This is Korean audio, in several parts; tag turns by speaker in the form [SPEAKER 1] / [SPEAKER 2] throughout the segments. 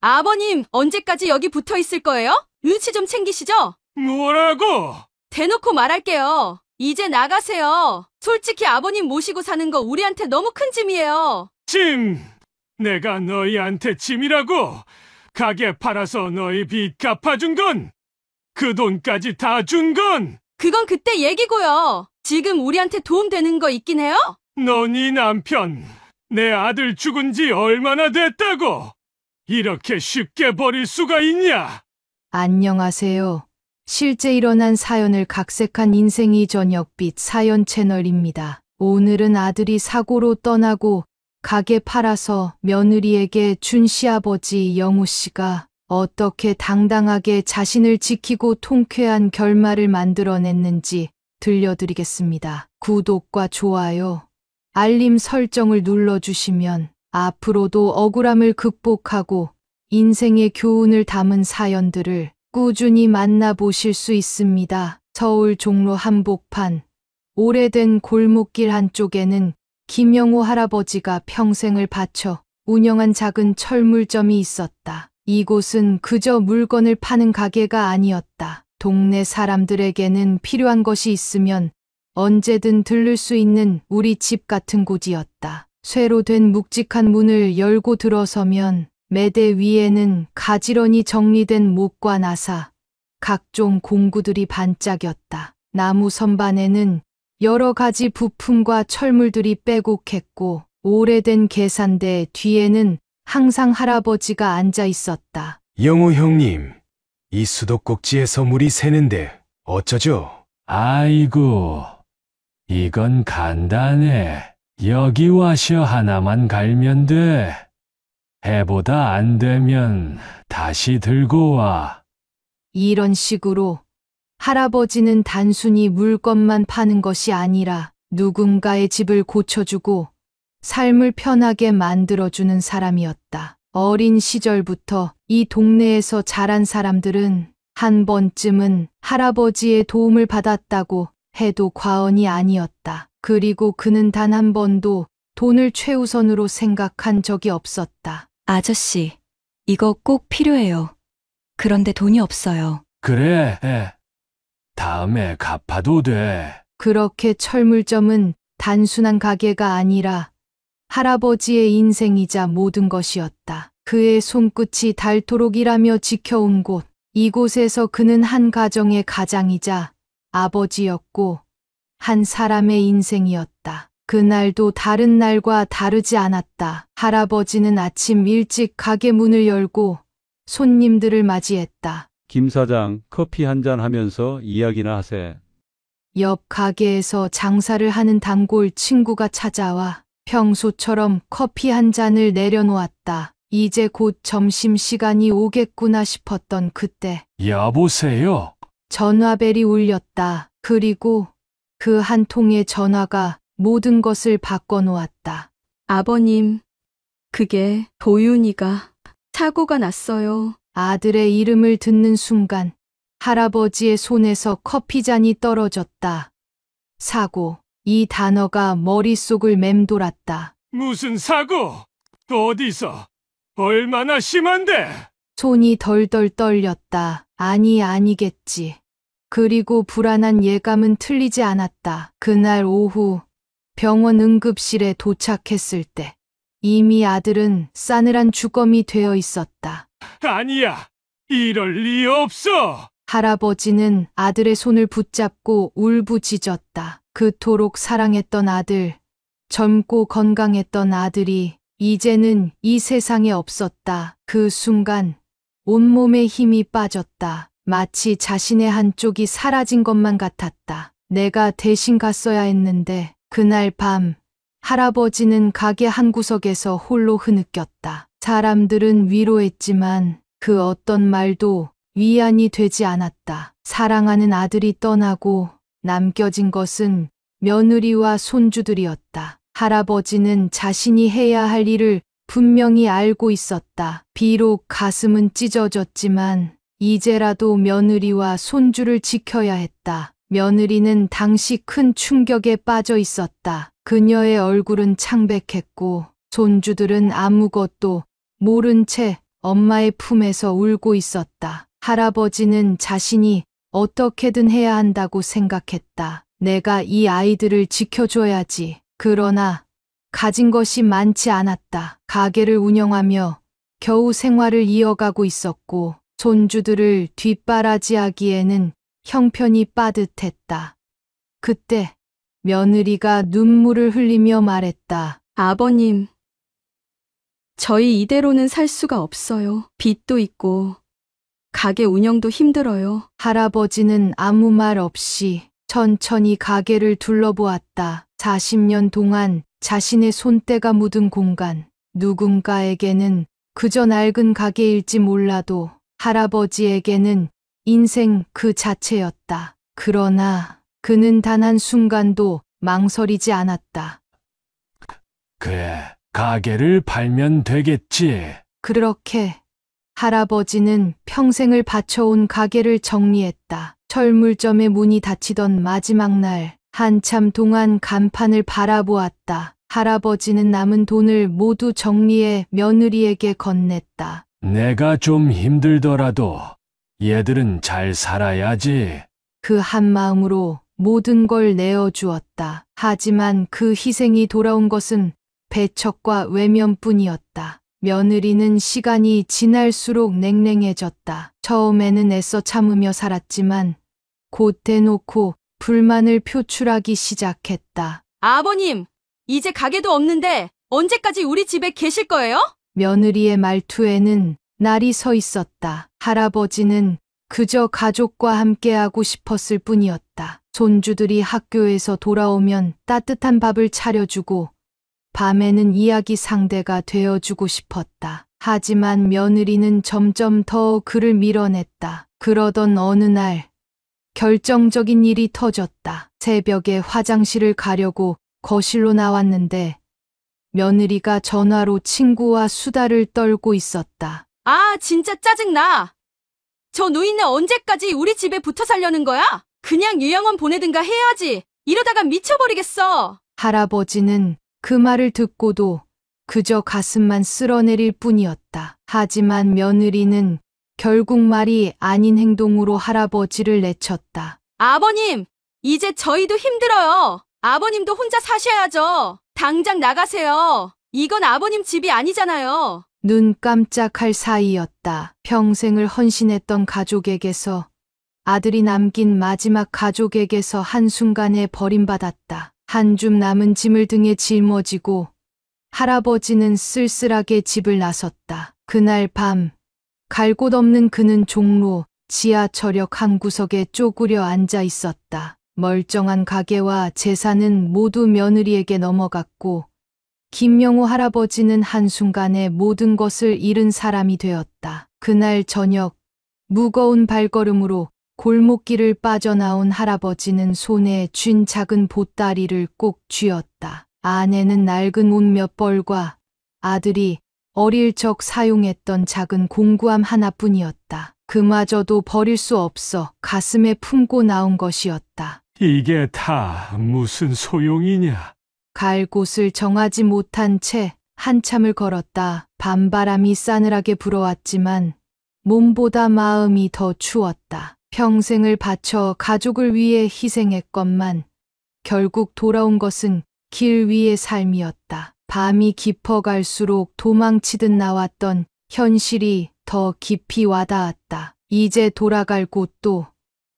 [SPEAKER 1] 아버님, 언제까지 여기 붙어 있을 거예요? 눈치 좀 챙기시죠?
[SPEAKER 2] 뭐라고?
[SPEAKER 1] 대놓고 말할게요. 이제 나가세요. 솔직히 아버님 모시고 사는 거 우리한테 너무 큰 짐이에요.
[SPEAKER 2] 짐! 내가 너희한테 짐이라고! 가게 팔아서 너희 빚 갚아준 건! 그 돈까지 다 준 건!
[SPEAKER 1] 그건 그때 얘기고요. 지금 우리한테 도움 되는 거 있긴 해요?
[SPEAKER 2] 너 네 남편, 내 아들 죽은 지 얼마나 됐다고! 이렇게 쉽게 버릴 수가 있냐?
[SPEAKER 3] 안녕하세요. 실제 일어난 사연을 각색한 인생이 저녁빛 사연 채널입니다. 오늘은 아들이 사고로 떠나고 가게 팔아서 며느리에게 준 시아버지 영우 씨가 어떻게 당당하게 자신을 지키고 통쾌한 결말을 만들어냈는지 들려드리겠습니다. 구독과 좋아요, 알림 설정을 눌러주시면 앞으로도 억울함을 극복하고 인생의 교훈을 담은 사연들을 꾸준히 만나보실 수 있습니다. 서울 종로 한복판 오래된 골목길 한쪽에는 김영호 할아버지가 평생을 바쳐 운영한 작은 철물점이 있었다. 이곳은 그저 물건을 파는 가게가 아니었다. 동네 사람들에게는 필요한 것이 있으면 언제든 들를 수 있는 우리 집 같은 곳이었다. 쇠로 된 묵직한 문을 열고 들어서면 매대 위에는 가지런히 정리된 목과 나사, 각종 공구들이 반짝였다. 나무 선반에는 여러 가지 부품과 철물들이 빼곡했고 오래된 계산대 뒤에는 항상 할아버지가 앉아 있었다.
[SPEAKER 4] 영우 형님, 이 수도꼭지에서 물이 새는데 어쩌죠?
[SPEAKER 5] 아이고, 이건 간단해. 여기 와셔 하나만 갈면 돼. 해보다 안 되면 다시 들고 와.
[SPEAKER 3] 이런 식으로 할아버지는 단순히 물건만 파는 것이 아니라 누군가의 집을 고쳐주고 삶을 편하게 만들어주는 사람이었다. 어린 시절부터 이 동네에서 자란 사람들은 한 번쯤은 할아버지의 도움을 받았다고 해도 과언이 아니었다. 그리고 그는 단 한 번도 돈을 최우선으로 생각한 적이 없었다.
[SPEAKER 6] 아저씨, 이거 꼭 필요해요. 그런데 돈이 없어요.
[SPEAKER 5] 그래, 다음에 갚아도 돼.
[SPEAKER 3] 그렇게 철물점은 단순한 가게가 아니라 할아버지의 인생이자 모든 것이었다. 그의 손끝이 닳도록 일하며 지켜온 곳, 이곳에서 그는 한 가정의 가장이자 아버지였고 한 사람의 인생이었다. 그날도 다른 날과 다르지 않았다. 할아버지는 아침 일찍 가게 문을 열고 손님들을 맞이했다.
[SPEAKER 7] 김 사장, 커피 한잔 하면서 이야기나 하세.
[SPEAKER 3] 옆 가게에서 장사를 하는 단골 친구가 찾아와 평소처럼 커피 한 잔을 내려놓았다. 이제 곧 점심시간이 오겠구나 싶었던 그때
[SPEAKER 5] 여보세요?
[SPEAKER 3] 전화벨이 울렸다. 그리고 그 한 통의 전화가 모든 것을 바꿔놓았다.
[SPEAKER 1] 아버님, 그게 도윤이가 사고가 났어요.
[SPEAKER 3] 아들의 이름을 듣는 순간 할아버지의 손에서 커피잔이 떨어졌다. 사고, 이 단어가 머릿속을 맴돌았다.
[SPEAKER 2] 무슨 사고? 어디서? 얼마나 심한데?
[SPEAKER 3] 손이 덜덜 떨렸다. 아니겠지. 그리고 불안한 예감은 틀리지 않았다. 그날 오후 병원 응급실에 도착했을 때 이미 아들은 싸늘한 주검이 되어 있었다.
[SPEAKER 2] 아니야, 이럴 리 없어!
[SPEAKER 3] 할아버지는 아들의 손을 붙잡고 울부짖었다. 그토록 사랑했던 아들, 젊고 건강했던 아들이 이제는 이 세상에 없었다. 그 순간 온몸에 힘이 빠졌다. 마치 자신의 한쪽이 사라진 것만 같았다. 내가 대신 갔어야 했는데 그날 밤 할아버지는 가게 한 구석에서 홀로 흐느꼈다. 사람들은 위로했지만 그 어떤 말도 위안이 되지 않았다. 사랑하는 아들이 떠나고 남겨진 것은 며느리와 손주들이었다. 할아버지는 자신이 해야 할 일을 분명히 알고 있었다. 비록 가슴은 찢어졌지만 이제라도 며느리와 손주를 지켜야 했다. 며느리는 당시 큰 충격에 빠져 있었다. 그녀의 얼굴은 창백했고 손주들은 아무것도 모른 채 엄마의 품에서 울고 있었다. 할아버지는 자신이 어떻게든 해야 한다고 생각했다. 내가 이 아이들을 지켜줘야지. 그러나 가진 것이 많지 않았다. 가게를 운영하며 겨우 생활을 이어가고 있었고 손주들을 뒷바라지하기에는 형편이 빠듯했다. 그때 며느리가 눈물을 흘리며 말했다.
[SPEAKER 1] 아버님, 저희 이대로는 살 수가 없어요. 빚도 있고, 가게 운영도 힘들어요.
[SPEAKER 3] 할아버지는 아무 말 없이 천천히 가게를 둘러보았다. 40년 동안 자신의 손때가 묻은 공간. 누군가에게는 그저 낡은 가게일지 몰라도 할아버지에게는 인생 그 자체였다. 그러나 그는 단 한순간도 망설이지 않았다.
[SPEAKER 5] 그래, 가게를 팔면 되겠지.
[SPEAKER 3] 그렇게 할아버지는 평생을 바쳐온 가게를 정리했다. 철물점의 문이 닫히던 마지막 날, 한참 동안 간판을 바라보았다. 할아버지는 남은 돈을 모두 정리해 며느리에게 건넸다.
[SPEAKER 5] 내가 좀 힘들더라도 얘들은 잘 살아야지.
[SPEAKER 3] 그 한마음으로 모든 걸 내어주었다. 하지만 그 희생이 돌아온 것은 배척과 외면뿐이었다. 며느리는 시간이 지날수록 냉랭해졌다. 처음에는 애써 참으며 살았지만 곧 대놓고 불만을 표출하기 시작했다.
[SPEAKER 1] 아버님, 이제 가게도 없는데 언제까지 우리 집에 계실 거예요?
[SPEAKER 3] 며느리의 말투에는 날이 서 있었다. 할아버지는 그저 가족과 함께하고 싶었을 뿐이었다. 손주들이 학교에서 돌아오면 따뜻한 밥을 차려주고 밤에는 이야기 상대가 되어주고 싶었다. 하지만 며느리는 점점 더 그를 밀어냈다. 그러던 어느 날 결정적인 일이 터졌다. 새벽에 화장실을 가려고 거실로 나왔는데 며느리가 전화로 친구와 수다를 떨고 있었다.
[SPEAKER 1] 아, 진짜 짜증나. 저 노인네 언제까지 우리 집에 붙어 살려는 거야? 그냥 요양원 보내든가 해야지. 이러다가 미쳐버리겠어.
[SPEAKER 3] 할아버지는 그 말을 듣고도 그저 가슴만 쓸어내릴 뿐이었다. 하지만 며느리는 결국 말이 아닌 행동으로 할아버지를 내쳤다.
[SPEAKER 1] 아버님, 이제 저희도 힘들어요. 아버님도 혼자 사셔야죠. 당장 나가세요. 이건 아버님 집이 아니잖아요.
[SPEAKER 3] 눈 깜짝할 사이였다. 평생을 헌신했던 가족에게서 아들이 남긴 마지막 가족에게서 한순간에 버림받았다. 한 줌 남은 짐을 등에 짊어지고 할아버지는 쓸쓸하게 집을 나섰다. 그날 밤 갈 곳 없는 그는 종로 지하철역 한 구석에 쪼그려 앉아 있었다. 멀쩡한 가게와 재산은 모두 며느리에게 넘어갔고 김명호 할아버지는 한순간에 모든 것을 잃은 사람이 되었다. 그날 저녁 무거운 발걸음으로 골목길을 빠져나온 할아버지는 손에 쥔 작은 보따리를 꼭 쥐었다. 안에는 낡은 옷 몇 벌과 아들이 어릴 적 사용했던 작은 공구함 하나뿐이었다. 그마저도 버릴 수 없어 가슴에 품고 나온 것이었다.
[SPEAKER 2] 이게 다 무슨 소용이냐?
[SPEAKER 3] 갈 곳을 정하지 못한 채 한참을 걸었다. 밤바람이 싸늘하게 불어왔지만 몸보다 마음이 더 추웠다. 평생을 바쳐 가족을 위해 희생했건만 결국 돌아온 것은 길 위의 삶이었다. 밤이 깊어갈수록 도망치듯 나왔던 현실이 더 깊이 와닿았다. 이제 돌아갈 곳도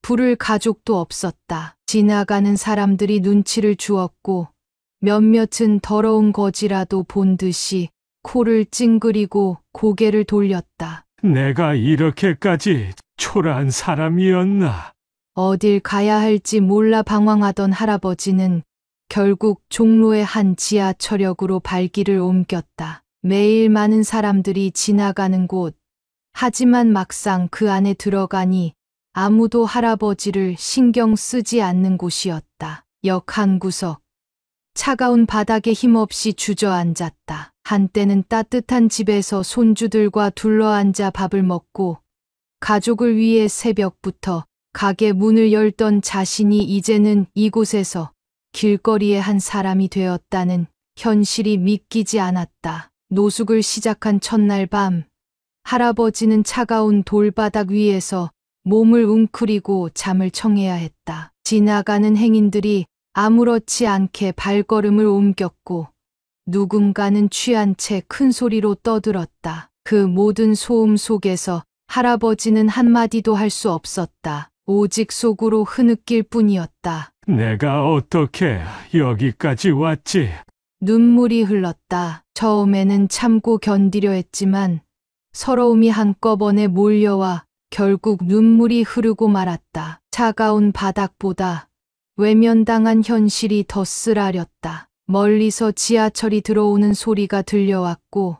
[SPEAKER 3] 부를 가족도 없었다. 지나가는 사람들이 눈치를 주었고 몇몇은 더러운 거지라도 본 듯이 코를 찡그리고 고개를 돌렸다.
[SPEAKER 2] 내가 이렇게까지 초라한 사람이었나?
[SPEAKER 3] 어딜 가야 할지 몰라 방황하던 할아버지는 결국 종로의 한 지하철역으로 발길을 옮겼다. 매일 많은 사람들이 지나가는 곳. 하지만 막상 그 안에 들어가니 아무도 할아버지를 신경 쓰지 않는 곳이었다. 역 한 구석. 차가운 바닥에 힘없이 주저앉았다. 한때는 따뜻한 집에서 손주들과 둘러앉아 밥을 먹고 가족을 위해 새벽부터 가게 문을 열던 자신이 이제는 이곳에서 길거리의 한 사람이 되었다는 현실이 믿기지 않았다. 노숙을 시작한 첫날 밤, 할아버지는 차가운 돌바닥 위에서 몸을 웅크리고 잠을 청해야 했다. 지나가는 행인들이 아무렇지 않게 발걸음을 옮겼고 누군가는 취한 채 큰 소리로 떠들었다. 그 모든 소음 속에서 할아버지는 한마디도 할 수 없었다. 오직 속으로 흐느낄 뿐이었다.
[SPEAKER 2] 내가 어떻게 여기까지 왔지?
[SPEAKER 3] 눈물이 흘렀다. 처음에는 참고 견디려 했지만 서러움이 한꺼번에 몰려와 결국 눈물이 흐르고 말았다. 차가운 바닥보다 외면당한 현실이 더 쓰라렸다. 멀리서 지하철이 들어오는 소리가 들려왔고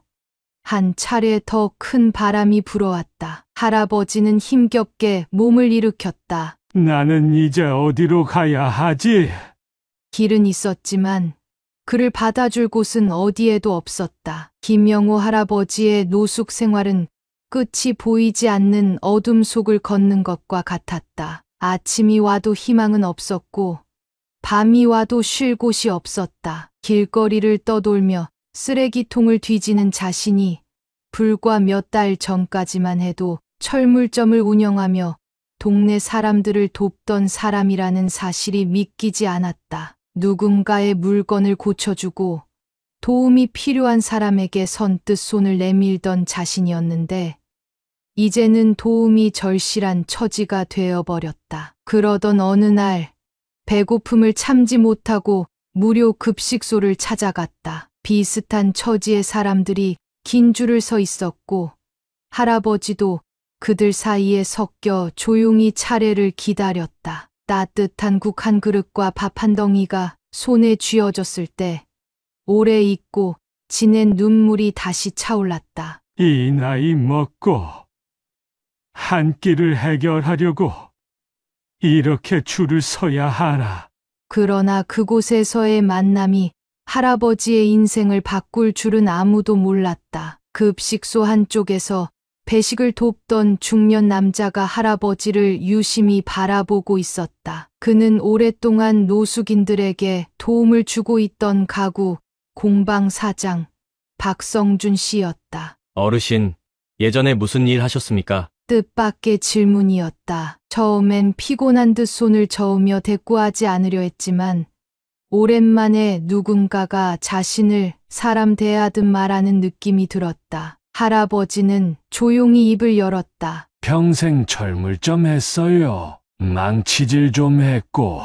[SPEAKER 3] 한 차례 더 큰 바람이 불어왔다. 할아버지는 힘겹게 몸을 일으켰다.
[SPEAKER 2] 나는 이제 어디로 가야 하지?
[SPEAKER 3] 길은 있었지만 그를 받아줄 곳은 어디에도 없었다. 김영호 할아버지의 노숙 생활은 끝이 보이지 않는 어둠 속을 걷는 것과 같았다. 아침이 와도 희망은 없었고 밤이 와도 쉴 곳이 없었다. 길거리를 떠돌며 쓰레기통을 뒤지는 자신이 불과 몇 달 전까지만 해도 철물점을 운영하며 동네 사람들을 돕던 사람이라는 사실이 믿기지 않았다. 누군가의 물건을 고쳐주고 도움이 필요한 사람에게 선뜻 손을 내밀던 자신이었는데 이제는 도움이 절실한 처지가 되어버렸다. 그러던 어느 날 배고픔을 참지 못하고 무료 급식소를 찾아갔다. 비슷한 처지의 사람들이 긴 줄을 서 있었고 할아버지도 그들 사이에 섞여 조용히 차례를 기다렸다. 따뜻한 국 한 그릇과 밥 한 덩이가 손에 쥐어졌을 때 오래 잊고 지낸 눈물이 다시 차올랐다.
[SPEAKER 2] 이 나이 먹고 한 끼를 해결하려고 이렇게 줄을 서야 하나?
[SPEAKER 3] 그러나 그곳에서의 만남이 할아버지의 인생을 바꿀 줄은 아무도 몰랐다. 급식소 한쪽에서 배식을 돕던 중년 남자가 할아버지를 유심히 바라보고 있었다. 그는 오랫동안 노숙인들에게 도움을 주고 있던 가구 공방 사장 박성준 씨였다.
[SPEAKER 8] 어르신, 예전에 무슨 일 하셨습니까?
[SPEAKER 3] 뜻밖의 질문이었다. 처음엔 피곤한 듯 손을 저으며 대꾸하지 않으려 했지만 오랜만에 누군가가 자신을 사람 대하듯 말하는 느낌이 들었다. 할아버지는 조용히 입을 열었다.
[SPEAKER 5] 평생 철물점 했어요. 망치질 좀 했고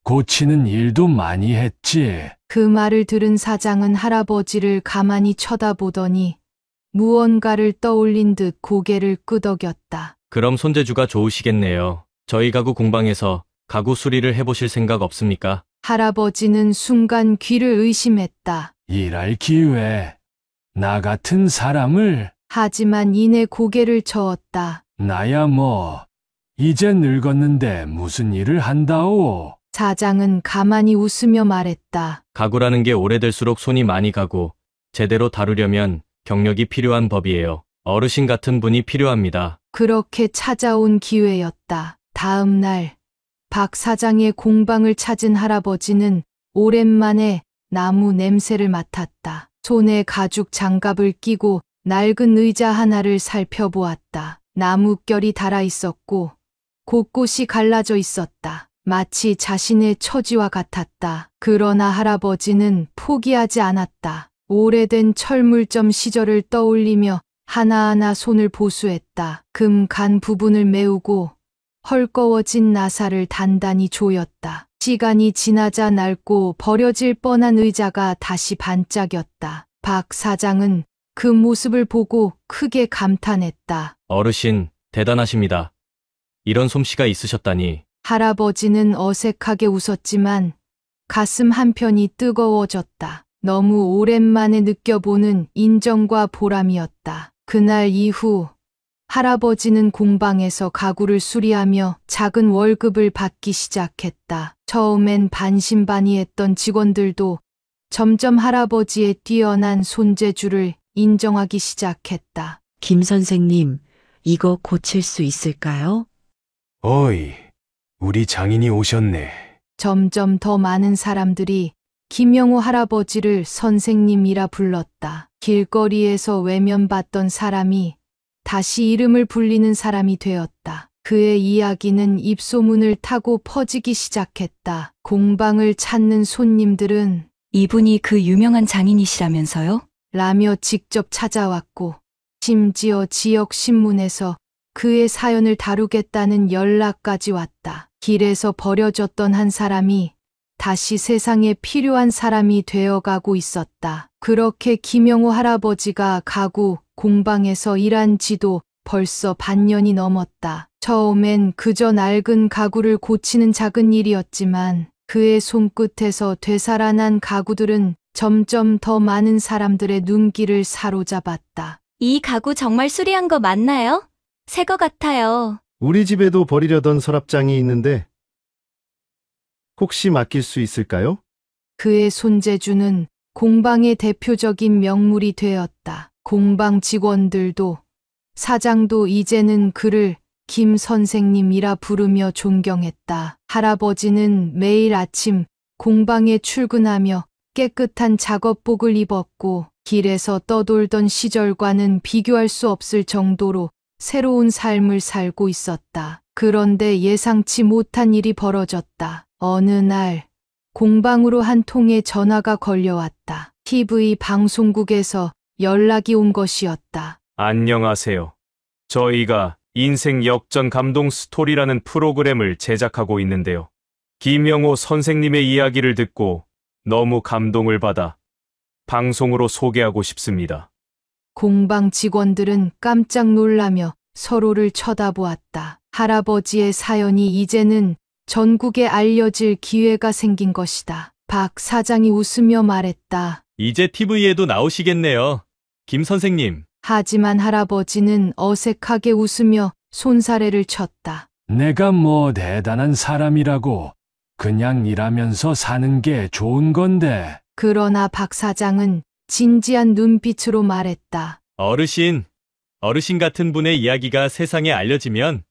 [SPEAKER 5] 고치는 일도 많이 했지.
[SPEAKER 3] 그 말을 들은 사장은 할아버지를 가만히 쳐다보더니 무언가를 떠올린 듯 고개를 끄덕였다.
[SPEAKER 8] 그럼 손재주가 좋으시겠네요. 저희 가구 공방에서 가구 수리를 해보실 생각 없습니까?
[SPEAKER 3] 할아버지는 순간 귀를 의심했다.
[SPEAKER 5] 일할 기회. 나 같은 사람을.
[SPEAKER 3] 하지만 이내 고개를 저었다.
[SPEAKER 5] 나야 뭐 이제 늙었는데 무슨 일을 한다오.
[SPEAKER 3] 사장은 가만히 웃으며 말했다.
[SPEAKER 8] 가구라는 게 오래될수록 손이 많이 가고 제대로 다루려면 경력이 필요한 법이에요. 어르신 같은 분이 필요합니다.
[SPEAKER 3] 그렇게 찾아온 기회였다. 다음 날 박 사장의 공방을 찾은 할아버지는 오랜만에 나무 냄새를 맡았다. 손에 가죽 장갑을 끼고 낡은 의자 하나를 살펴보았다. 나뭇결이 달아 있었고 곳곳이 갈라져 있었다. 마치 자신의 처지와 같았다. 그러나 할아버지는 포기하지 않았다. 오래된 철물점 시절을 떠올리며 하나하나 손을 보수했다. 금 간 부분을 메우고 헐거워진 나사를 단단히 조였다. 시간이 지나자 낡고 버려질 뻔한 의자가 다시 반짝였다. 박 사장은 그 모습을 보고 크게 감탄했다.
[SPEAKER 8] 어르신, 대단하십니다. 이런 솜씨가 있으셨다니.
[SPEAKER 3] 할아버지는 어색하게 웃었지만 가슴 한편이 뜨거워졌다. 너무 오랜만에 느껴보는 인정과 보람이었다. 그날 이후 할아버지는 공방에서 가구를 수리하며 작은 월급을 받기 시작했다. 처음엔 반신반의했던 직원들도 점점 할아버지의 뛰어난 손재주를 인정하기 시작했다.
[SPEAKER 9] 김 선생님, 이거 고칠 수 있을까요?
[SPEAKER 4] 어이, 우리 장인이 오셨네.
[SPEAKER 3] 점점 더 많은 사람들이 김영호 할아버지를 선생님이라 불렀다. 길거리에서 외면받던 사람이 다시 이름을 불리는 사람이 되었다. 그의 이야기는 입소문을 타고 퍼지기 시작했다. 공방을 찾는 손님들은
[SPEAKER 6] 이분이 그 유명한 장인이시라면서요?
[SPEAKER 3] 라며 직접 찾아왔고, 심지어 지역 신문에서 그의 사연을 다루겠다는 연락까지 왔다. 길에서 버려졌던 한 사람이 다시 세상에 필요한 사람이 되어가고 있었다. 그렇게 김영호 할아버지가 가구 공방에서 일한 지도 벌써 반년이 넘었다. 처음엔 그저 낡은 가구를 고치는 작은 일이었지만 그의 손끝에서 되살아난 가구들은 점점 더 많은 사람들의 눈길을 사로잡았다.
[SPEAKER 10] 이 가구 정말 수리한 거 맞나요? 새 거 같아요.
[SPEAKER 11] 우리 집에도 버리려던 서랍장이 있는데 혹시 맡길 수 있을까요?
[SPEAKER 3] 그의 손재주는 공방의 대표적인 명물이 되었다. 공방 직원들도 사장도 이제는 그를 김 선생님이라 부르며 존경했다. 할아버지는 매일 아침 공방에 출근하며 깨끗한 작업복을 입었고 길에서 떠돌던 시절과는 비교할 수 없을 정도로 새로운 삶을 살고 있었다. 그런데 예상치 못한 일이 벌어졌다. 어느 날 공방으로 한 통의 전화가 걸려왔다. TV 방송국에서 연락이 온 것이었다.
[SPEAKER 4] 안녕하세요. 저희가 인생 역전 감동 스토리라는 프로그램을 제작하고 있는데요. 김영호 선생님의 이야기를 듣고 너무 감동을 받아 방송으로 소개하고 싶습니다.
[SPEAKER 3] 공방 직원들은 깜짝 놀라며 서로를 쳐다보았다. 할아버지의 사연이 이제는 전국에 알려질 기회가 생긴 것이다. 박 사장이 웃으며 말했다.
[SPEAKER 8] 이제 TV에도 나오시겠네요. 김 선생님.
[SPEAKER 3] 하지만 할아버지는 어색하게 웃으며 손사래를 쳤다.
[SPEAKER 5] 내가 뭐 대단한 사람이라고 그냥 일하면서 사는 게 좋은 건데.
[SPEAKER 3] 그러나 박 사장은 진지한 눈빛으로 말했다.
[SPEAKER 8] 어르신 같은 분의 이야기가 세상에 알려지면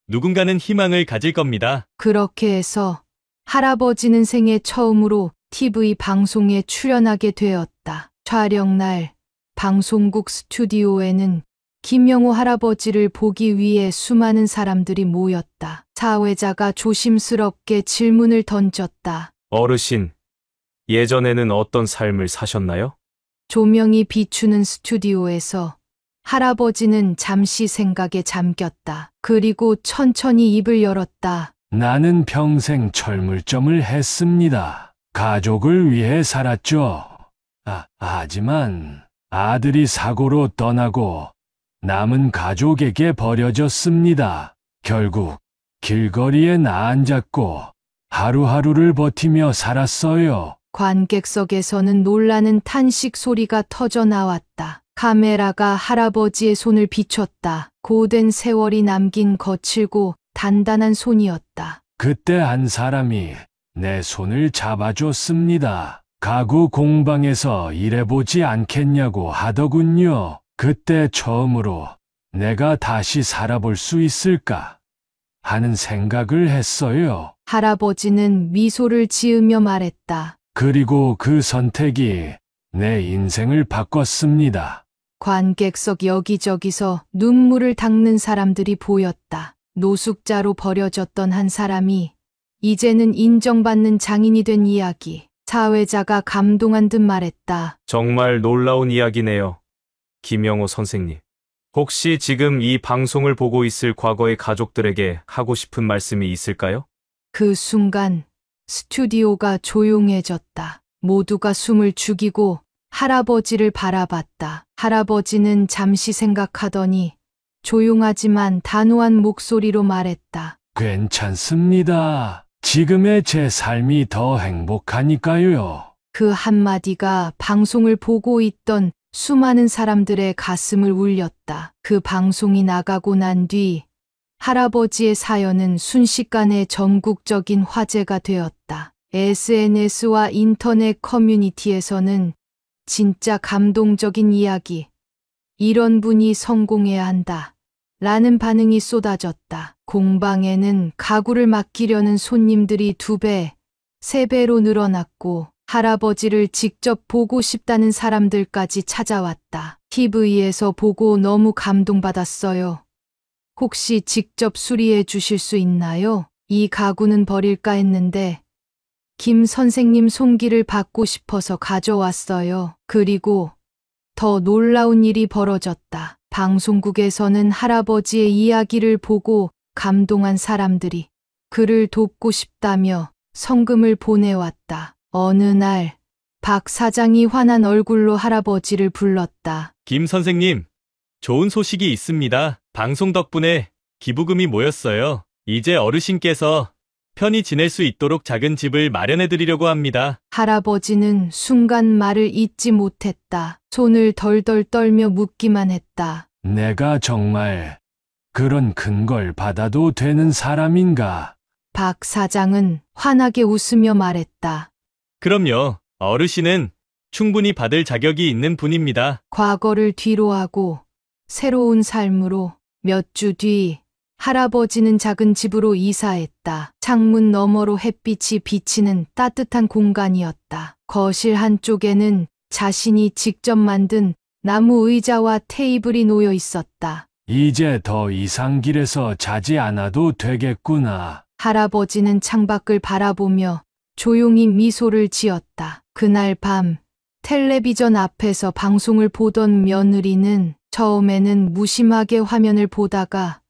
[SPEAKER 8] 누군가는 희망을 가질 겁니다.
[SPEAKER 3] 그렇게 해서 할아버지는 생애 처음으로 TV 방송에 출연하게 되었다. 촬영날 방송국 스튜디오에는 김영호 할아버지를 보기 위해 수많은 사람들이 모였다. 사회자가 조심스럽게 질문을 던졌다.
[SPEAKER 4] 어르신, 예전에는 어떤 삶을 사셨나요?
[SPEAKER 3] 조명이 비추는 스튜디오에서 할아버지는 잠시 생각에 잠겼다. 그리고 천천히 입을 열었다.
[SPEAKER 5] 나는 평생 철물점을 했습니다. 가족을 위해 살았죠. 하지만 아들이 사고로 떠나고 남은 가족에게 버려졌습니다. 결국 길거리에 나앉았고 하루하루를 버티며 살았어요.
[SPEAKER 3] 관객석에서는 놀라는 탄식 소리가 터져 나왔다. 카메라가 할아버지의 손을 비췄다. 고된 세월이 남긴 거칠고 단단한 손이었다.
[SPEAKER 5] 그때 한 사람이 내 손을 잡아줬습니다. 가구 공방에서 일해보지 않겠냐고 하더군요. 그때 처음으로 내가 다시 살아볼 수 있을까 하는 생각을 했어요.
[SPEAKER 3] 할아버지는 미소를 지으며 말했다.
[SPEAKER 5] 그리고 그 선택이 내 인생을 바꿨습니다.
[SPEAKER 3] 관객석 여기저기서 눈물을 닦는 사람들이 보였다. 노숙자로 버려졌던 한 사람이 이제는 인정받는 장인이 된 이야기. 사회자가 감동한 듯 말했다.
[SPEAKER 4] 정말 놀라운 이야기네요. 김영호 선생님. 혹시 지금 이 방송을 보고 있을 과거의 가족들에게 하고 싶은 말씀이 있을까요?
[SPEAKER 3] 그 순간 스튜디오가 조용해졌다. 모두가 숨을 죽이고 할아버지를 바라봤다. 할아버지는 잠시 생각하더니 조용하지만 단호한 목소리로 말했다.
[SPEAKER 5] 괜찮습니다. 지금의 제 삶이 더 행복하니까요.
[SPEAKER 3] 그 한마디가 방송을 보고 있던 수많은 사람들의 가슴을 울렸다. 그 방송이 나가고 난 뒤 할아버지의 사연은 순식간에 전국적인 화제가 되었다. SNS와 인터넷 커뮤니티에서는 진짜 감동적인 이야기, 이런 분이 성공해야 한다 라는 반응이 쏟아졌다. 공방에는 가구를 맡기려는 손님들이 2배, 3배로 늘어났고 할아버지를 직접 보고 싶다는 사람들까지 찾아왔다. TV에서 보고 너무 감동받았어요. 혹시 직접 수리해 주실 수 있나요? 이 가구는 버릴까 했는데 김 선생님 손길을 받고 싶어서 가져왔어요. 그리고 더 놀라운 일이 벌어졌다. 방송국에서는 할아버지의 이야기를 보고 감동한 사람들이 그를 돕고 싶다며 성금을 보내왔다. 어느 날 박 사장이 환한 얼굴로 할아버지를 불렀다.
[SPEAKER 8] 김 선생님, 좋은 소식이 있습니다. 방송 덕분에 기부금이 모였어요. 이제 어르신께서 편히 지낼 수 있도록 작은 집을 마련해 드리려고 합니다.
[SPEAKER 3] 할아버지는 순간 말을 잇지 못했다. 손을 덜덜 떨며 묻기만 했다.
[SPEAKER 5] 내가 정말 그런 큰 걸 받아도 되는 사람인가?
[SPEAKER 3] 박 사장은 환하게 웃으며 말했다.
[SPEAKER 8] 그럼요. 어르신은 충분히 받을 자격이 있는 분입니다.
[SPEAKER 3] 과거를 뒤로하고 새로운 삶으로 몇 주 뒤 할아버지는 작은 집으로 이사했다. 창문 너머로 햇빛이 비치는 따뜻한 공간이었다. 거실 한쪽에는 자신이 직접 만든 나무 의자와 테이블이 놓여 있었다.
[SPEAKER 5] 이제 더 이상 길에서 자지 않아도 되겠구나.
[SPEAKER 3] 할아버지는 창밖을 바라보며 조용히 미소를 지었다. 그날 밤 텔레비전 앞에서 방송을 보던 며느리는 처음에는 무심하게 화면을 보다가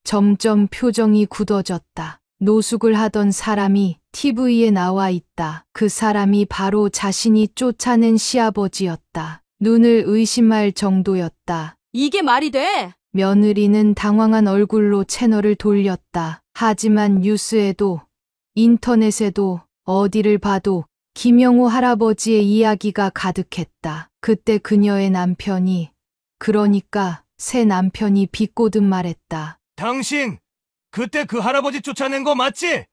[SPEAKER 3] 점점 표정이 굳어졌다. 노숙을 하던 사람이 TV에 나와 있다. 그 사람이 바로 자신이 쫓아낸 시아버지였다. 눈을 의심할 정도였다.
[SPEAKER 1] 이게 말이 돼?
[SPEAKER 3] 며느리는 당황한 얼굴로 채널을 돌렸다. 하지만 뉴스에도 인터넷에도 어디를 봐도 김영호 할아버지의 이야기가 가득했다. 그때 그녀의 남편이, 그러니까 새 남편이 비꼬듯 말했다.
[SPEAKER 2] 당신, 그때 그 할아버지 쫓아낸 거 맞지?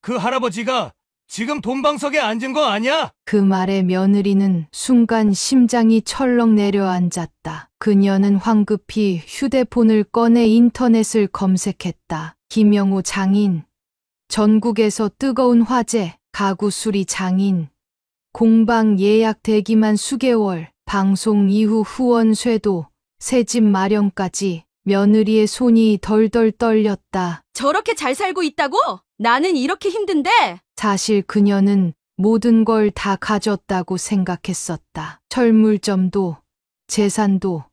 [SPEAKER 2] 그 할아버지가 지금 돈방석에 앉은 거 아니야?
[SPEAKER 3] 그 말에 며느리는 순간 심장이 철렁 내려앉았다. 그녀는 황급히 휴대폰을 꺼내 인터넷을 검색했다. 김영호 장인, 전국에서 뜨거운 화제, 가구 수리 장인, 공방 예약 대기만 수개월, 방송 이후 후원 쇄도, 새집 마련까지 며느리의 손이 덜덜 떨렸다.
[SPEAKER 1] 저렇게 잘 살고 있다고? 나는 이렇게 힘든데?
[SPEAKER 3] 사실 그녀는 모든 걸 다 가졌다고 생각했었다. 철물점도, 재산도,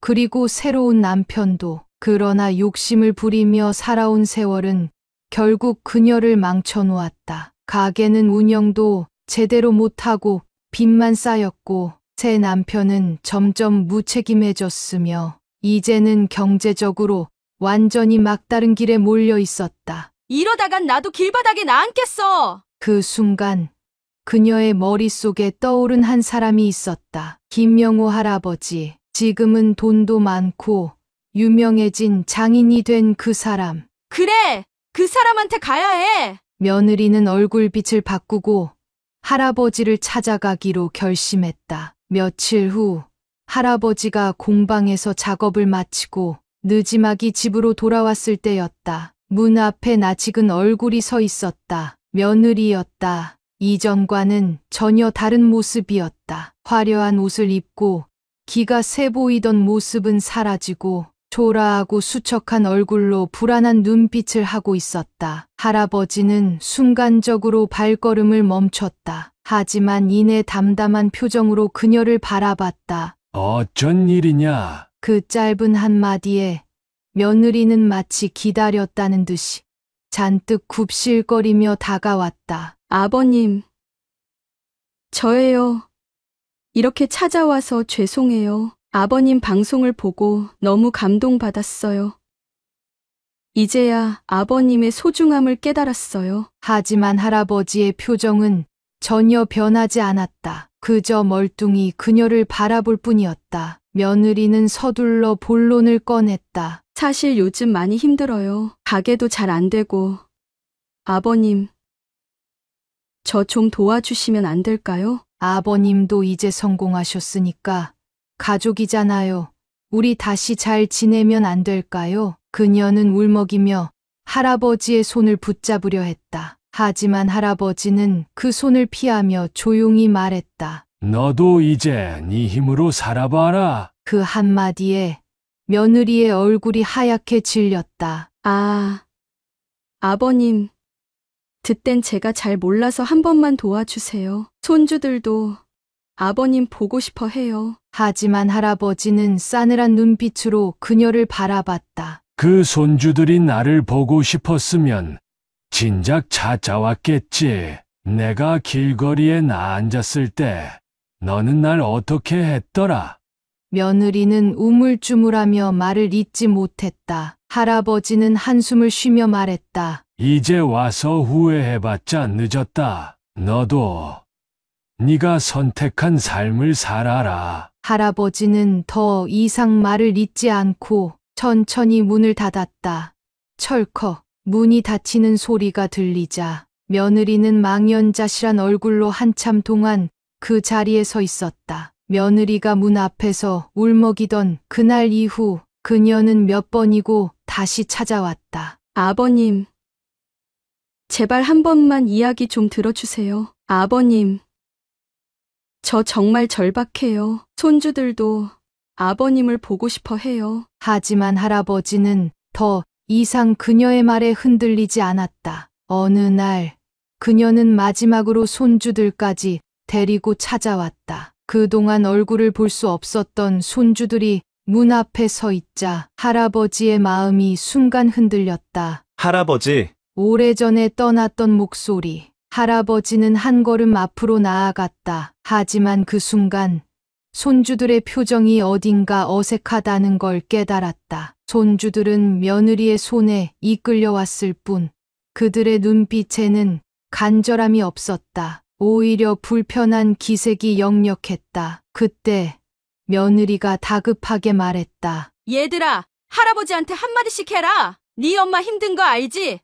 [SPEAKER 3] 그리고 새로운 남편도. 그러나 욕심을 부리며 살아온 세월은 결국 그녀를 망쳐놓았다. 가게는 운영도 제대로 못하고 빚만 쌓였고 새 남편은 점점 무책임해졌으며 이제는 경제적으로 완전히 막다른 길에 몰려 있었다.
[SPEAKER 1] 이러다간 나도 길바닥에 나앉겠어.
[SPEAKER 3] 그 순간 그녀의 머릿속에 떠오른 한 사람이 있었다. 김영호 할아버지. 지금은 돈도 많고 유명해진 장인이 된 그 사람.
[SPEAKER 1] 그래, 그 사람한테 가야 해.
[SPEAKER 3] 며느리는 얼굴빛을 바꾸고 할아버지를 찾아가기로 결심했다. 며칠 후 할아버지가 공방에서 작업을 마치고 느지막이 집으로 돌아왔을 때였다. 문 앞에 낯익은 얼굴이 서 있었다. 며느리였다. 이전과는 전혀 다른 모습이었다. 화려한 옷을 입고 기가 세 보이던 모습은 사라지고 초라하고 수척한 얼굴로 불안한 눈빛을 하고 있었다. 할아버지는 순간적으로 발걸음을 멈췄다. 하지만 이내 담담한 표정으로 그녀를 바라봤다.
[SPEAKER 5] 어쩐 일이냐?
[SPEAKER 3] 그 짧은 한마디에 며느리는 마치 기다렸다는 듯이 잔뜩 굽실거리며 다가왔다.
[SPEAKER 1] 아버님, 저예요. 이렇게 찾아와서 죄송해요. 아버님 방송을 보고 너무 감동받았어요. 이제야 아버님의 소중함을 깨달았어요.
[SPEAKER 3] 하지만 할아버지의 표정은 전혀 변하지 않았다. 그저 멀뚱히 그녀를 바라볼 뿐이었다. 며느리는 서둘러 본론을 꺼냈다.
[SPEAKER 1] 사실 요즘 많이 힘들어요. 가게도 잘 안 되고. 아버님, 저 좀 도와주시면 안 될까요?
[SPEAKER 3] 아버님도 이제 성공하셨으니까 가족이잖아요. 우리 다시 잘 지내면 안 될까요? 그녀는 울먹이며 할아버지의 손을 붙잡으려 했다. 하지만 할아버지는 그 손을 피하며 조용히 말했다.
[SPEAKER 5] 너도 이제 네 힘으로 살아봐라.
[SPEAKER 3] 그 한마디에 며느리의 얼굴이 하얗게 질렸다.
[SPEAKER 1] 아버님. 그땐 제가 잘 몰라서 한 번만 도와주세요. 손주들도 아버님 보고 싶어 해요.
[SPEAKER 3] 하지만 할아버지는 싸늘한 눈빛으로 그녀를 바라봤다.
[SPEAKER 5] 그 손주들이 나를 보고 싶었으면 진작 찾아왔겠지. 내가 길거리에 나 앉았을 때 너는 날 어떻게 했더라?
[SPEAKER 3] 며느리는 우물쭈물하며 말을 잇지 못했다. 할아버지는 한숨을 쉬며 말했다.
[SPEAKER 5] 이제 와서 후회해봤자 늦었다. 너도 네가 선택한 삶을 살아라.
[SPEAKER 3] 할아버지는 더 이상 말을 잇지 않고 천천히 문을 닫았다. 철컥 문이 닫히는 소리가 들리자 며느리는 망연자실한 얼굴로 한참 동안 그 자리에 서 있었다. 며느리가 문 앞에서 울먹이던 그날 이후 그녀는 몇 번이고 다시 찾아왔다.
[SPEAKER 1] 아버님. 제발 한 번만 이야기 좀 들어주세요. 아버님. 저 정말 절박해요. 손주들도 아버님을 보고 싶어 해요.
[SPEAKER 3] 하지만 할아버지는 더 이상 그녀의 말에 흔들리지 않았다. 어느 날 그녀는 마지막으로 손주들까지 데리고 찾아왔다. 그동안 얼굴을 볼 수 없었던 손주들이 문 앞에 서 있자 할아버지의 마음이 순간 흔들렸다.
[SPEAKER 4] 할아버지,
[SPEAKER 3] 오래전에 떠났던 목소리. 할아버지는 한 걸음 앞으로 나아갔다. 하지만 그 순간 손주들의 표정이 어딘가 어색하다는 걸 깨달았다. 손주들은 며느리의 손에 이끌려왔을 뿐 그들의 눈빛에는 간절함이 없었다. 오히려 불편한 기색이 역력했다. 그때 며느리가 다급하게 말했다.
[SPEAKER 1] 얘들아, 할아버지한테 한마디씩 해라. 네 엄마 힘든 거 알지?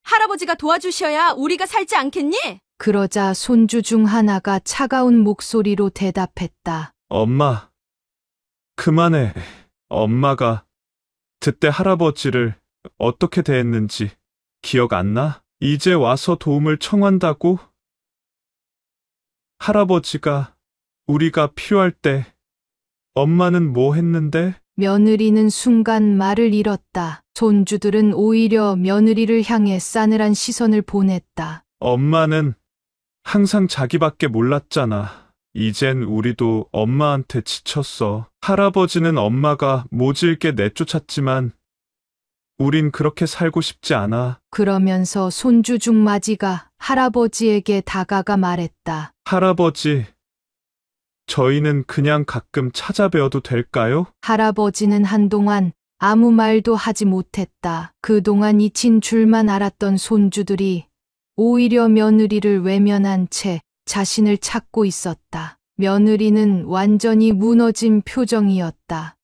[SPEAKER 1] 할아버지가 도와주셔야 우리가 살지 않겠니?
[SPEAKER 3] 그러자 손주 중 하나가 차가운 목소리로 대답했다.
[SPEAKER 12] 엄마, 그만해. 엄마가 그때 할아버지를 어떻게 대했는지 기억 안 나? 이제 와서 도움을 청한다고? 할아버지가 우리가 필요할 때 엄마는 뭐 했는데?
[SPEAKER 3] 며느리는 순간 말을 잃었다. 손주들은 오히려 며느리를 향해 싸늘한 시선을 보냈다.
[SPEAKER 12] 엄마는 항상 자기밖에 몰랐잖아. 이젠 우리도 엄마한테 지쳤어. 할아버지는 엄마가 모질게 내쫓았지만 우린 그렇게 살고 싶지 않아.
[SPEAKER 3] 그러면서 손주 중 마지가 할아버지에게 다가가 말했다.
[SPEAKER 12] 할아버지, 저희는 그냥 가끔 찾아뵈어도 될까요?
[SPEAKER 3] 할아버지는 한동안 아무 말도 하지 못했다. 그동안 잊힌 줄만 알았던 손주들이 오히려 며느리를 외면한 채 자신을 찾고 있었다. 며느리는 완전히 무너진 표정이었다.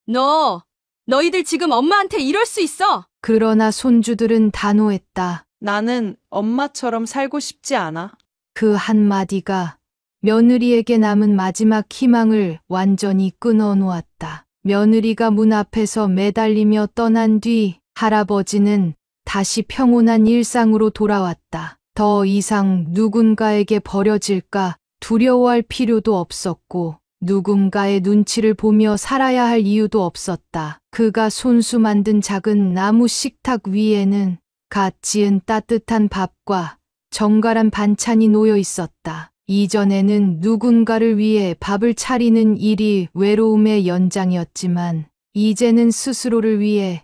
[SPEAKER 1] 너희들 지금 엄마한테 이럴 수 있어?
[SPEAKER 3] 그러나 손주들은 단호했다.
[SPEAKER 13] 나는 엄마처럼 살고 싶지 않아.
[SPEAKER 3] 그 한마디가 며느리에게 남은 마지막 희망을 완전히 끊어놓았다. 며느리가 문 앞에서 매달리며 떠난 뒤 할아버지는 다시 평온한 일상으로 돌아왔다. 더 이상 누군가에게 버려질까 두려워할 필요도 없었고 누군가의 눈치를 보며 살아야 할 이유도 없었다. 그가 손수 만든 작은 나무 식탁 위에는 갓 지은 따뜻한 밥과 정갈한 반찬이 놓여 있었다. 이전에는 누군가를 위해 밥을 차리는 일이 외로움의 연장이었지만 이제는 스스로를 위해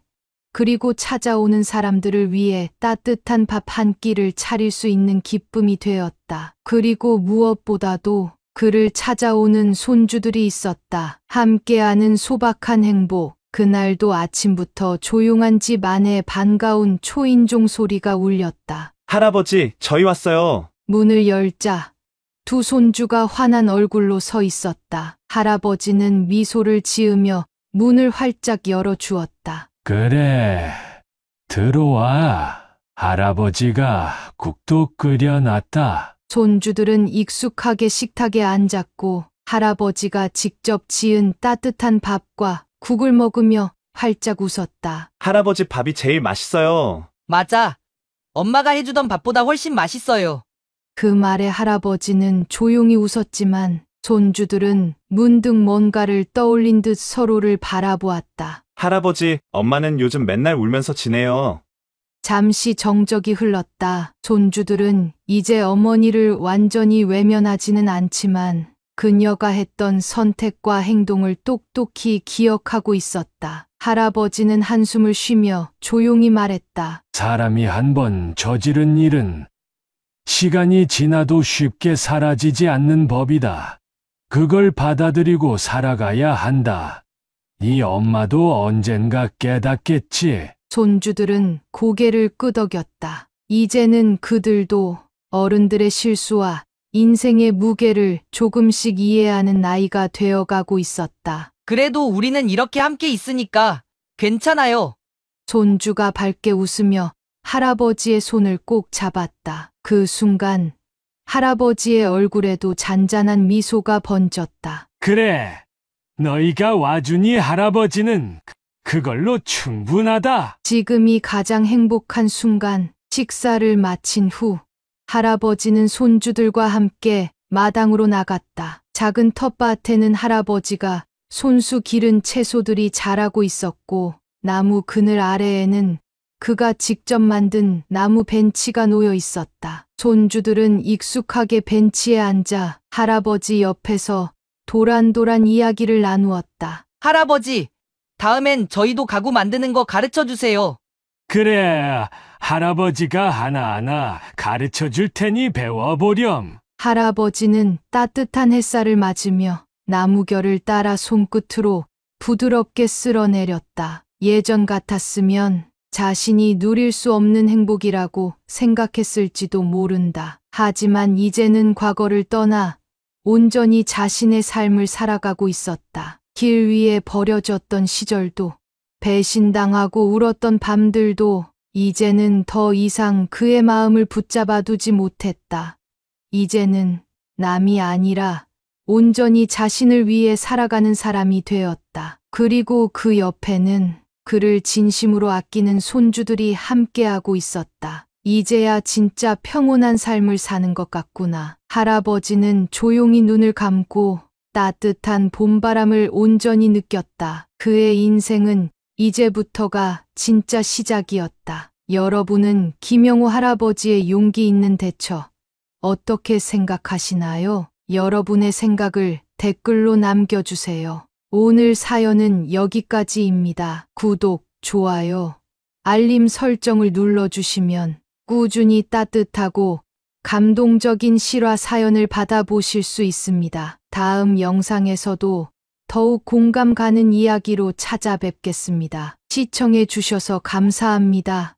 [SPEAKER 3] 그리고 찾아오는 사람들을 위해 따뜻한 밥 한 끼를 차릴 수 있는 기쁨이 되었다. 그리고 무엇보다도 그를 찾아오는 손주들이 있었다. 함께하는 소박한 행복. 그날도 아침부터 조용한 집 안에 반가운 초인종 소리가 울렸다.
[SPEAKER 4] 할아버지, 저희 왔어요.
[SPEAKER 3] 문을 열자 두 손주가 환한 얼굴로 서 있었다. 할아버지는 미소를 지으며 문을 활짝 열어주었다.
[SPEAKER 5] 그래, 들어와. 할아버지가 국도 끓여놨다.
[SPEAKER 3] 손주들은 익숙하게 식탁에 앉았고 할아버지가 직접 지은 따뜻한 밥과 국을 먹으며 활짝 웃었다.
[SPEAKER 4] 할아버지 밥이 제일 맛있어요.
[SPEAKER 13] 맞아.
[SPEAKER 14] 엄마가 해주던 밥보다 훨씬 맛있어요.
[SPEAKER 3] 그 말에 할아버지는 조용히 웃었지만 손주들은 문득 뭔가를 떠올린 듯 서로를 바라보았다.
[SPEAKER 12] 할아버지, 엄마는 요즘 맨날 울면서 지내요.
[SPEAKER 3] 잠시 정적이 흘렀다. 손주들은 이제 어머니를 완전히 외면하지는 않지만 그녀가 했던 선택과 행동을 똑똑히 기억하고 있었다. 할아버지는 한숨을 쉬며 조용히 말했다.
[SPEAKER 5] 사람이 한번 저지른 일은 시간이 지나도 쉽게 사라지지 않는 법이다. 그걸 받아들이고 살아가야 한다. 네 엄마도 언젠가 깨닫겠지.
[SPEAKER 3] 손주들은 고개를 끄덕였다. 이제는 그들도 어른들의 실수와 인생의 무게를 조금씩 이해하는 나이가 되어가고 있었다.
[SPEAKER 14] 그래도 우리는 이렇게 함께 있으니까 괜찮아요.
[SPEAKER 3] 손주가 밝게 웃으며 할아버지의 손을 꼭 잡았다. 그 순간 할아버지의 얼굴에도 잔잔한 미소가 번졌다.
[SPEAKER 5] 그래, 너희가 와주니 할아버지는 그걸로 충분하다.
[SPEAKER 3] 지금이 가장 행복한 순간. 식사를 마친 후 할아버지는 손주들과 함께 마당으로 나갔다. 작은 텃밭에는 할아버지가 손수 기른 채소들이 자라고 있었고 나무 그늘 아래에는 그가 직접 만든 나무 벤치가 놓여 있었다. 손주들은 익숙하게 벤치에 앉아 할아버지 옆에서 도란도란 이야기를 나누었다.
[SPEAKER 14] 할아버지, 다음엔 저희도 가구 만드는 거 가르쳐 주세요.
[SPEAKER 5] 그래, 할아버지가 하나하나 가르쳐 줄 테니 배워보렴.
[SPEAKER 3] 할아버지는 따뜻한 햇살을 맞으며 나무결을 따라 손끝으로 부드럽게 쓸어내렸다. 예전 같았으면 자신이 누릴 수 없는 행복이라고 생각했을지도 모른다. 하지만 이제는 과거를 떠나 온전히 자신의 삶을 살아가고 있었다. 길 위에 버려졌던 시절도, 배신당하고 울었던 밤들도 이제는 더 이상 그의 마음을 붙잡아 두지 못했다. 이제는 남이 아니라 온전히 자신을 위해 살아가는 사람이 되었다. 그리고 그 옆에는 그를 진심으로 아끼는 손주들이 함께하고 있었다. 이제야 진짜 평온한 삶을 사는 것 같구나. 할아버지는 조용히 눈을 감고 따뜻한 봄바람을 온전히 느꼈다. 그의 인생은 이제부터가 진짜 시작이었다. 여러분은 김영호 할아버지의 용기 있는 대처 어떻게 생각하시나요? 여러분의 생각을 댓글로 남겨주세요. 오늘 사연은 여기까지입니다. 구독, 좋아요, 알림 설정을 눌러주시면 꾸준히 따뜻하고 감동적인 실화 사연을 받아보실 수 있습니다. 다음 영상에서도 더욱 공감 가는 이야기로 찾아뵙겠습니다. 시청해 주셔서 감사합니다.